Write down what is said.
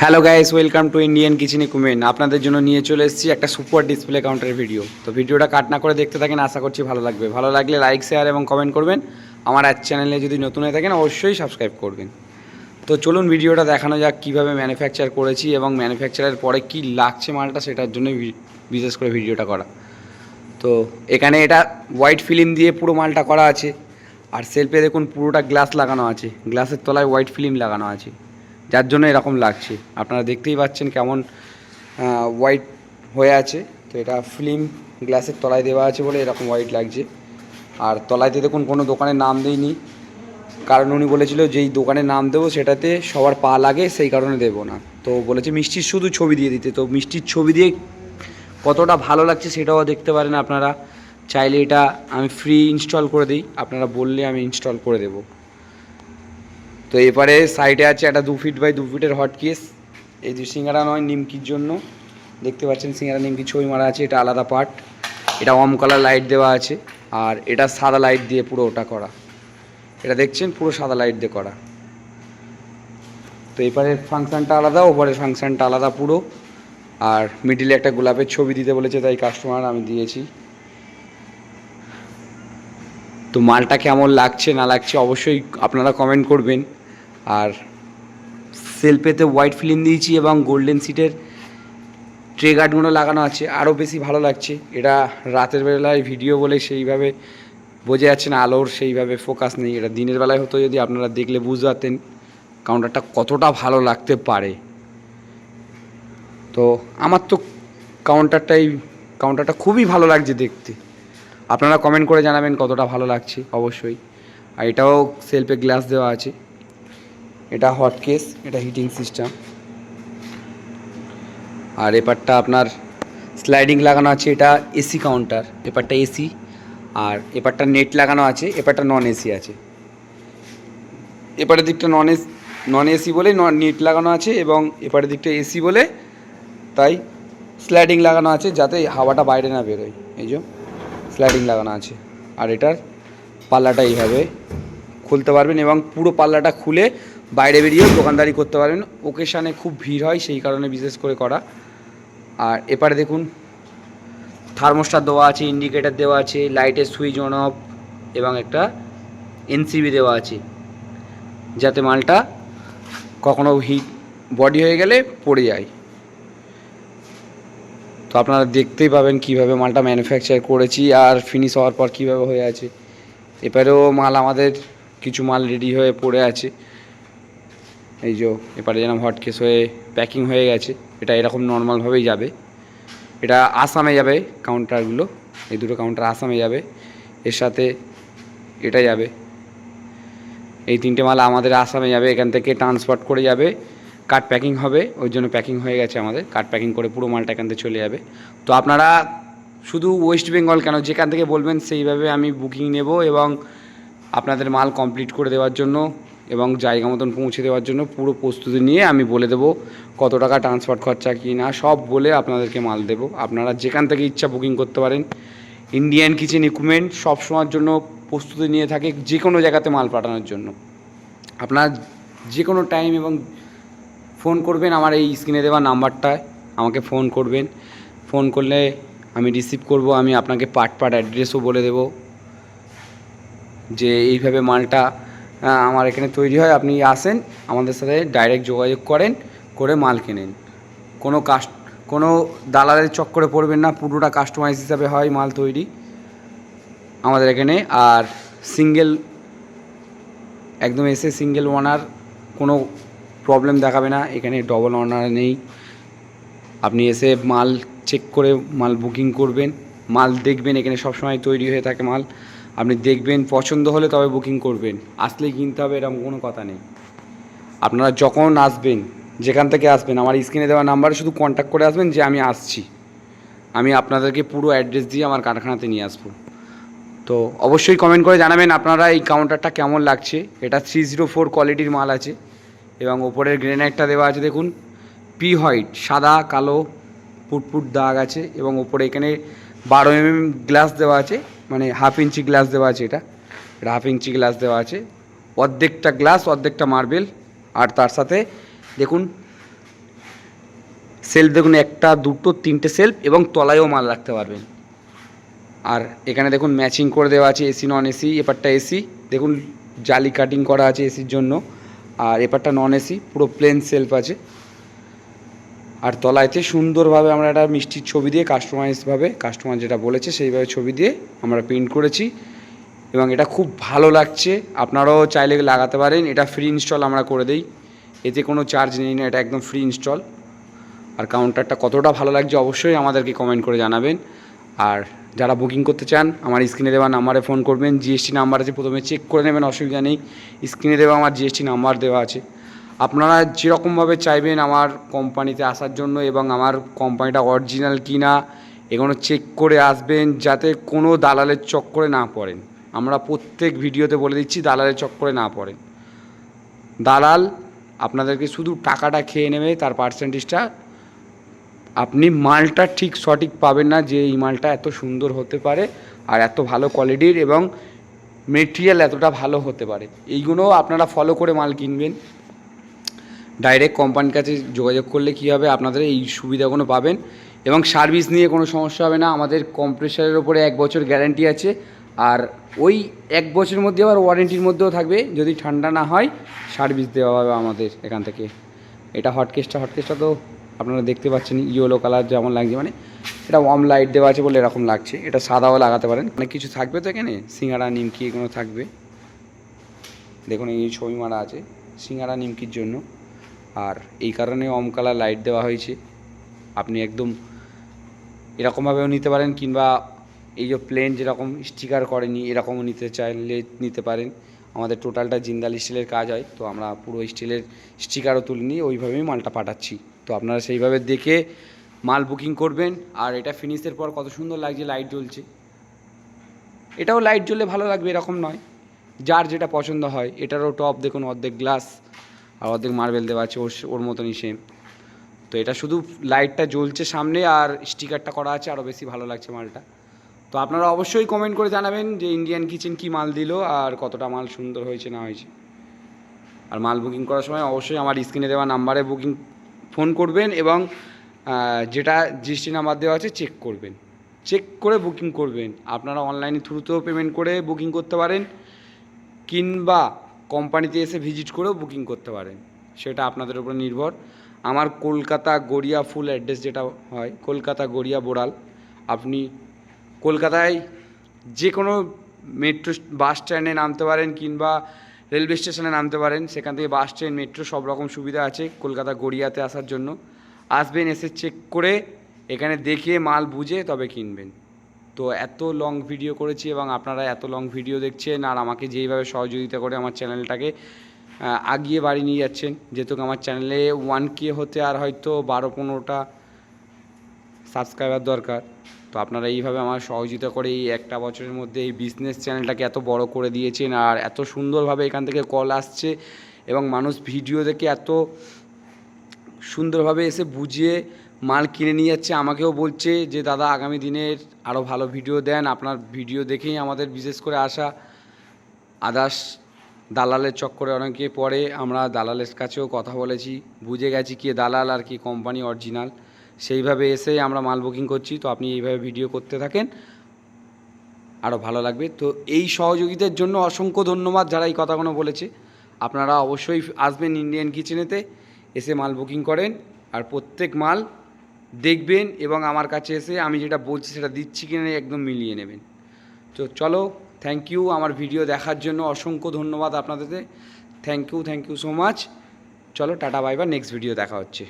Hello guys, welcome to Indian kitchen equipment. আপনাদের জন্য নিয়ে চলে এসেছি একটা সুপার ডিসপ্লে কাউন্টারের ভিডিও। তো ভিডিওটা কাট না করে দেখতে থাকেন, আশা করছি ভালো লাগবে। ভালো লাগলে লাইক, শেয়ার এবং কমেন্ট করবেন। আমার চ্যানেলে যদি নতুন হয়ে থাকেন অবশ্যই সাবস্ক্রাইব করবেন। তো চলুন ভিডিওটা দেখানো যাক কীভাবে ম্যানুফ্যাকচার করেছি এবং ম্যানুফ্যাকচারের পরে কি লাগছে মালটা, সেটার জন্য বিশেষ করে ভিডিওটা করা। তো এখানে এটা হোয়াইট ফিল্ম দিয়ে পুরো মালটা করা আছে। আর সেলফে দেখুন পুরোটা গ্লাস লাগানো আছে, গ্লাসের তলায় হোয়াইট ফিল্ম লাগানো আছে, যার জন্য এরকম লাগছে। আপনারা দেখতেই পাচ্ছেন কেমন হোয়াইট হয়ে আছে। তো এটা ফিল্ম গ্লাসের তলায় দেওয়া আছে বলে এরকম হোয়াইট লাগছে। আর তলায়তে দেখুন কোনো দোকানের নাম দিইনি, কারণ উনি বলেছিল যেই দোকানের নাম দেবো সেটাতে সবার পা লাগে, সেই কারণে দেবো না। তো বলেছে মিষ্টির শুধু ছবি দিয়ে দিতে। তো মিষ্টির ছবি দিয়ে কতটা ভালো লাগছে সেটাও দেখতে পারেন আপনারা। চাইলে এটা আমি ফ্রি ইনস্টল করে দিই, আপনারা বললে আমি ইনস্টল করে দেবো। তো এবারে সাইডে আছে একটা 2 ফিট বাই 2 ফিটের হট কেস। এই যে সিঙ্গারা নয়, নিমকির জন্য দেখতে পাচ্ছেন সিঙ্গারা নিমকি ছবি মারা আছে, এটা আলাদা পার্ট। এটা ওয়ার্ম কালার লাইট দেওয়া আছে, আর এটা সাদা লাইট দিয়ে পুরো ওটা করা। এটা দেখছেন পুরো সাদা লাইট দিয়ে করা। তো এপারের ফাংশানটা আলাদা, ওপরের ফাংশানটা আলাদা পুরো। আর মিডিলে একটা গোলাপের ছবি দিতে বলেছে, তাই কাস্টমার আমি দিয়েছি। তো মালটা কেমন লাগছে না লাগছে অবশ্যই আপনারা কমেন্ট করবেন। আর সেলফেতে হোয়াইট ফিল্ম দিয়েছি এবং গোল্ডেন সিটের ট্রে গার্ডগুলো লাগানো আছে, আরও বেশি ভালো লাগছে। এটা রাতের বেলায় ভিডিও বলে সেইভাবে বোঝা যাচ্ছে না, আলোর সেইভাবে ফোকাস নেই। এটা দিনের বেলায় হতো, যদি আপনারা দেখলে বুঝতে পারতেন কাউন্টারটা কতটা ভালো লাগতে পারে। তো আমার তো কাউন্টারটা খুবই ভালো লাগছে দেখতে। আপনারা কমেন্ট করে জানাবেন কতটা ভালো লাগছে অবশ্যই। আর এটাও সেলফে গ্লাস দেওয়া আছে, এটা হট কেস, এটা হিটিং সিস্টেম। আর এপারটা আপনার স্লাইডিং লাগানো আছে, এটা এসি কাউন্টার, এপারটা এসি। আর এপারটা নেট লাগানো আছে, এপারটা নন এসি আছে। এপারের দিকটা নন এসি বলে নেট লাগানো আছে, এবং এপারের দিকটা এসি বলে তাই স্লাইডিং লাগানো আছে, যাতে হাওয়াটা বাইরে না বেরোয়। এই যে স্লাইডিং লাগানো আছে। আর এটার পাল্লাটা এইভাবে খুলতে পারবেন, এবং পুরো পাল্লাটা খুলে বাইরে বেরিয়েও দোকানদারি করতে পারবেন। ওকেশানে খুব ভিড় হয়, সেই কারণে বিশেষ করে করা। আর এপারে দেখুন থার্মোস্টার দেওয়া আছে, ইন্ডিকেটার দেওয়া আছে, লাইটের সুইচ অন অফ, এবং একটা এনসিবি দেওয়া আছে, যাতে মালটা কখনো হিট বডি হয়ে গেলে পড়ে যায়। তো আপনারা দেখতেই পাবেন কিভাবে মালটা ম্যানুফ্যাকচার করেছি আর ফিনিশ হওয়ার পর কীভাবে হয়ে আছে। এপারেও মাল আমাদের কিছু মাল রেডি হয়ে পড়ে আছে। এই যে এপারে যেন হটকেস হয়ে প্যাকিং হয়ে গেছে। এটা এরকম নর্মালভাবেই যাবে, এটা আসামে যাবে কাউন্টারগুলো। এই দুটো কাউন্টার আসামে যাবে, এর সাথে এটা যাবে। এই তিনটে মাল আমাদের আসামে যাবে, এখান থেকে ট্রান্সপোর্ট করে যাবে, কার্ড প্যাকিং হবে। ওই জন্য প্যাকিং হয়ে গেছে আমাদের, কার্ড প্যাকিং করে পুরো মালটা এখান থেকে চলে যাবে। তো আপনারা শুধু ওয়েস্ট বেঙ্গল কেন, যেখান থেকে বলবেন সেইভাবে আমি বুকিং নেব, এবং আপনাদের মাল কমপ্লিট করে দেওয়ার জন্য এবং জায়গা মতন পৌঁছে দেওয়ার জন্য পুরো প্রস্তুতি নিয়ে আমি বলে দেবো কত টাকা ট্রান্সপোর্ট খরচা কী না, সব বলে আপনাদেরকে মাল দেবো। আপনারা যেখান থেকে ইচ্ছা বুকিং করতে পারেন। ইন্ডিয়ান কিচেন ইকুইপমেন্ট সবসময়ের জন্য প্রস্তুতি নিয়ে থাকে যে কোনো জায়গাতে মাল পাঠানোর জন্য। আপনারা যে কোনো টাইম এবং ফোন করবেন, আমার এই স্ক্রিনে দেওয়া নাম্বারটায় আমাকে ফোন করবেন। ফোন করলে আমি রিসিভ করব। আমি আপনাকে পার্ট অ্যাড্রেসও বলে দেব, যে এইভাবে মালটা আমার এখানে তৈরি হয়, আপনি আসেন আমাদের সাথে ডাইরেক্ট যোগাযোগ করেন, করে মাল কেনেন। কোনো দালালের চক্করে পড়বেন না, পুরোটা কাস্টমাইজ হিসাবে হয় মাল তৈরি আমাদের এখানে। আর একদম এসে সিঙ্গেল ওনার কোনো প্রবলেম দেখাবে না, এখানে ডবল ওনার নেই। আপনি এসে মাল চেক করে মাল বুকিং করবেন, মাল দেখবেন, এখানে সবসময় তৈরি হয়ে থাকে মাল। আপনি দেখবেন, পছন্দ হলে তবে বুকিং করবেন, আসলেই কিনতে হবে এরকম কোনো কথা নেই। আপনারা যখন আসবেন, যেখান থেকে আসবেন, আমার স্ক্রিনে দেওয়া নাম্বারে শুধু কন্ট্যাক্ট করে আসবেন যে আমি আসছি, আমি আপনাদেরকে পুরো অ্যাড্রেস দিয়ে আমার কারখানাতে নিয়ে আসবো। তো অবশ্যই কমেন্ট করে জানাবেন আপনারা এই কাউন্টারটা কেমন লাগছে। এটা 304 কোয়ালিটির মাল আছে, এবং ওপরের গ্রেনাইটটা দেওয়া আছে দেখুন পি হোয়াইট, সাদা কালো পুটপুট দাগ আছে, এবং ওপরে এখানে 12 mm গ্লাস দেওয়া আছে, মানে হাফ ইঞ্চি গ্লাস দেওয়া আছে। এটা হাফ ইঞ্চি গ্লাস দেওয়া আছে, অর্ধেকটা গ্লাস অর্ধেকটা মার্বেল। আর তার সাথে দেখুন সেলফ দেখুন, একটা দুটো তিনটে সেলফ, এবং তলায়ও মাল রাখতে পারবেন। আর এখানে দেখুন ম্যাচিং করে দেওয়া আছে এসি নন এসি। এপারটা এসি, দেখুন জালি কাটিং করা আছে এসির জন্য, আর এপারটা নন এসি, পুরো প্লেন সেলফ আছে। আর তলায়তে সুন্দরভাবে আমরা একটা মিষ্টির ছবি দিয়ে কাস্টমাইজভাবে, কাস্টমার যেটা বলেছে সেইভাবে ছবি দিয়ে আমরা প্রিন্ট করেছি, এবং এটা খুব ভালো লাগছে। আপনারাও চাইলে লাগাতে পারেন। এটা ফ্রি ইনস্টল আমরা করে দিই, এতে কোনো চার্জ নেই না, এটা একদম ফ্রি ইনস্টল। আর কাউন্টারটা কতটা ভালো লাগছে অবশ্যই আমাদেরকে কমেন্ট করে জানাবেন। আর যারা বুকিং করতে চান আমার স্ক্রিনে দেওয়া নাম্বারে ফোন করবেন। জিএসটি নাম্বার আছে, প্রথমে চেক করে নেবেন, অসুবিধা নেই। স্ক্রিনে দেওয়া আমার জিএসটি নাম্বার দেওয়া আছে। আপনারা যেরকমভাবে চাইবেন আমার কোম্পানিতে আসার জন্য, এবং আমার কোম্পানিটা অরিজিনাল কি না এগুলো চেক করে আসবেন, যাতে কোনো দালালের চক্করে না পড়েন। আমরা প্রত্যেক ভিডিওতে বলে দিচ্ছি দালালের চক্করে না পড়েন। দালাল আপনাদেরকে শুধু টাকাটা খেয়ে নেবে, তার পার্সেন্টেজটা, আপনি মালটা ঠিক সঠিক পাবেন না যে এই মালটা এত সুন্দর হতে পারে আর এত ভালো কোয়ালিটির এবং মেটেরিয়াল এতটা ভালো হতে পারে। এইগুলো আপনারা ফলো করে মাল কিনবেন। ডাইরেক্ট কোম্পানির কাছে যোগাযোগ করলে কী হবে, আপনাদের এই সুবিধাগুলো পাবেন, এবং সার্ভিস নিয়ে কোনো সমস্যা হবে না। আমাদের কম্প্রেসারের ওপরে 1 বছর গ্যারান্টি আছে, আর ওই 1 বছরের মধ্যে আবার ওয়ারেন্টির মধ্যেও থাকবে, যদি ঠান্ডা না হয় সার্ভিস দেওয়া হবে আমাদের এখান থেকে। এটা হটকেসটা তো আপনারা দেখতে পাচ্ছেন ইয়েলো কালার যেমন লাগছে, মানে এটা ওয়ার্ম লাইট দেওয়া আছে বলে এরকম লাগছে। এটা সাদাও লাগাতে পারেন, অনেক কিছু থাকবে তো এখানে, সিঙ্গারা নিমকি এগুলো থাকবে। দেখুন এই ছবি মারা আছে সিঙ্গারা নিমকির জন্য, আর এই কারণে ওয়ার্ম কালার লাইট দেওয়া হয়েছে। আপনি একদম এরকমভাবেও নিতে পারেন, কিংবা এই যে প্লেন যেরকম স্টিকার করেনি এরকমও নিতে চাইলে নিতে পারেন। আমাদের টোটালটা জিন্দাল স্টিলের কাজ হয়, তো আমরা পুরো স্টিলের স্টিকারও তুলিনি, ওইভাবেই মালটা পাঠাচ্ছি। তো আপনারা সেইভাবে দেখে মাল বুকিং করবেন। আর এটা ফিনিশের পর কত সুন্দর লাগছে, লাইট জ্বলছে। এটাও লাইট জ্বললে ভালো লাগবে এরকম নয়, যার যেটা পছন্দ হয়। এটারও টপ দেখুন অর্ধেক গ্লাস আর অর্ধেক মার্বেল দেওয়া আছে, ওর মতনই সেম। তো এটা শুধু লাইটটা জ্বলছে সামনে আর স্টিকারটা করা আছে, আরও বেশি ভালো লাগছে মালটা। তো আপনারা অবশ্যই কমেন্ট করে জানাবেন যে ইন্ডিয়ান কিচেন কী মাল দিল আর কতটা মাল সুন্দর হয়েছে না হয়েছে। আর মাল বুকিং করার সময় অবশ্যই আমার স্ক্রিনে দেওয়া নাম্বারে ফোন করবেন, এবং যেটা জিএসটি নাম্বার দেওয়া আছে চেক করবেন, চেক করে বুকিং করবেন। আপনারা অনলাইনে থ্রুতেও পেমেন্ট করে বুকিং করতে পারেন, কিংবা কোম্পানিতে এসে ভিজিট করেও বুকিং করতে পারেন, সেটা আপনাদের উপর নির্ভর। আমার কলকাতা গড়িয়া ফুল অ্যাড্রেস যেটা হয়, কলকাতা গড়িয়া বোড়াল। আপনি কলকাতায় যে কোনো মেট্রো বাস স্ট্যান্ডে নামতে পারেন, কিংবা রেলওয়ে স্টেশনে নামতে পারেন, সেখান থেকে বাস ট্রেন মেট্রো সব রকম সুবিধা আছে কলকাতা গড়িয়াতে আসার জন্য। আসবেন, এসে চেক করে এখানে দেখে মাল বুঝে তবে কিনবেন। তো এত লং ভিডিও করেছি এবং আপনারা এত লং ভিডিও দেখছেন, আর আমাকে যেইভাবে সহযোগিতা করে আমার চ্যানেলটাকে আগিয়ে বাড়ি নিয়ে যাচ্ছেন। যেহেতু আমার চ্যানেলে 1K হতে আর হয়তো 12-15টা সাবস্ক্রাইবার দরকার। তো আপনারা এইভাবে আমার সহযোগিতা করে এই 1 বছরের মধ্যে এই বিজনেস চ্যানেলটাকে এত বড় করে দিয়েছেন, আর এত সুন্দরভাবে এখান থেকে কল আসছে, এবং মানুষ ভিডিও দেখে এত সুন্দরভাবে এসে বুঝিয়ে মাল কিনে নিয়ে যাচ্ছে। আমাকেও বলছে যে দাদা আগামী দিনের আরও ভালো ভিডিও দেন, আপনার ভিডিও দেখেই আমাদের বিশেষ করে আসা। আদার্স দালালের চক্করে অনেকে পড়ে, আমরা দালালের কাছেও কথা বলেছি, বুঝে গেছি কে দালাল আর কি কোম্পানি অরিজিনাল। সেইভাবে এসেই আমরা মাল বুকিং করছি। তো আপনি এইভাবে ভিডিও করতে থাকেন, আরও ভালো লাগবে। তো এই সহযোগিতার জন্য অসংখ্য ধন্যবাদ যারা এই কথাগুলো বলেছে। আপনারা অবশ্যই আসবেন ইন্ডিয়ান কিচেনেতে, এসে মাল বুকিং করেন, আর প্রত্যেক মাল দেখবেন, এবং আমার কাছে এসে আমি যেটা বলছি সেটা দিচ্ছি কিনা একদম মিলিয়ে নেবেন। তো চলো, থ্যাংক ইউ আমার ভিডিও দেখার জন্য, অসংখ্য ধন্যবাদ আপনাদের। Thank you so much. চলো ta ta bye bye, next video দেখা হচ্ছে।